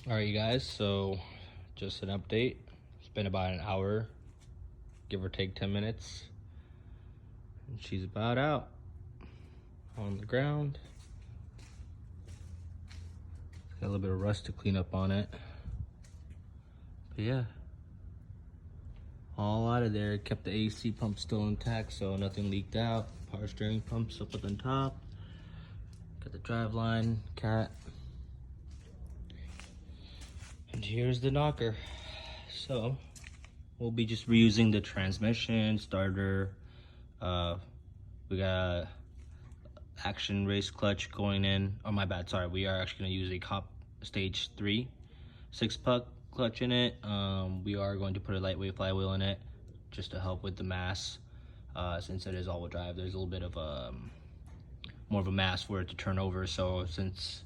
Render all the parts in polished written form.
All right, you guys, so just an update. It's been about an hour, give or take 10 minutes, and she's about out on the ground. Got a little bit of rust to clean up on it. But yeah, all out of there. Kept the AC pump still intact, so nothing leaked out. Power steering pumps up on top. Got the drive line, cat. And here's the knocker. So we'll be just reusing the transmission, starter. We got action race clutch going in. Oh, my bad, sorry. We are actually gonna use a Comp Stage 3 6-puck clutch in it. We are going to put a lightweight flywheel in it just to help with the mass. Since it is all-wheel drive, there's a little bit of more of a mass for it to turn over. So since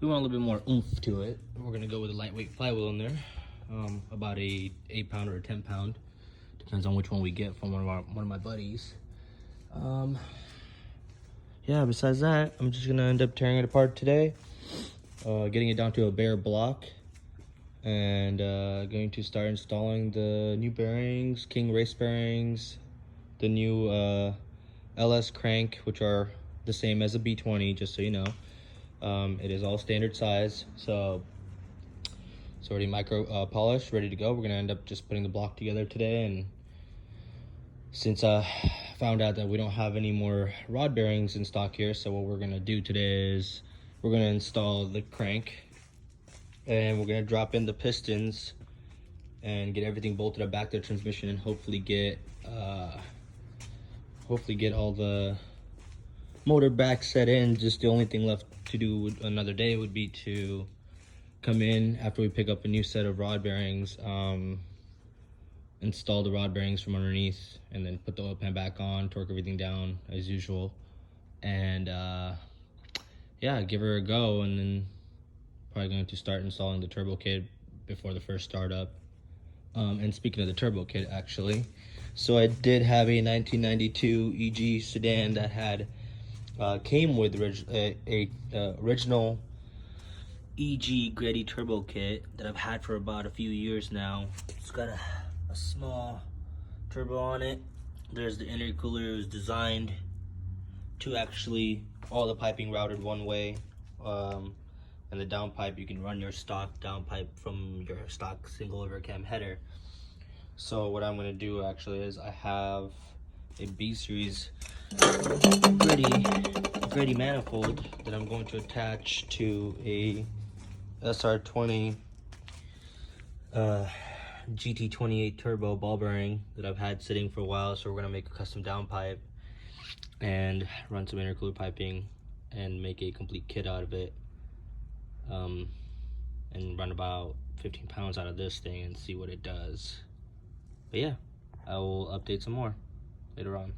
we want a little bit more oomph to it, we're gonna go with a lightweight flywheel in there. About a 8-pound or a 10-pound, depends on which one we get from one of my buddies. Yeah, besides that, I'm just gonna end up tearing it apart today, getting it down to a bare block, and going to start installing the new bearings, King race bearings, the new LS crank, which are the same as a B20, just so you know. It is all standard size, so it's already micro polished, ready to go. We're gonna end up just putting the block together today, and since I found out that we don't have any more rod bearings in stock here, so what we're gonna do today is we're gonna install the crank, and we're gonna drop in the pistons and get everything bolted up back to the transmission, and hopefully get all the motor back set in. Just the only thing left to do another day would be to come in after we pick up a new set of rod bearings, install the rod bearings from underneath, and then put the oil pan back on, torque everything down as usual, and yeah, give her a go. And then probably going to start installing the turbo kit before the first startup. And speaking of the turbo kit, actually, so I did have a 1992 EG sedan that had came with original EG Greddy turbo kit that I've had for about a few years now. It's got a small turbo on it. There's the intercooler. It was designed to actually all the piping routed one way, and the downpipe, you can run your stock downpipe from your stock single overcam header. So what I'm going to do actually is I have a B series Greddy manifold that I'm going to attach to a SR20 GT28 turbo ball bearing that I've had sitting for a while. So we're gonna make a custom downpipe and run some intercooler piping and make a complete kit out of it, and run about 15 pounds out of this thing and see what it does. But yeah, I will update some more later on.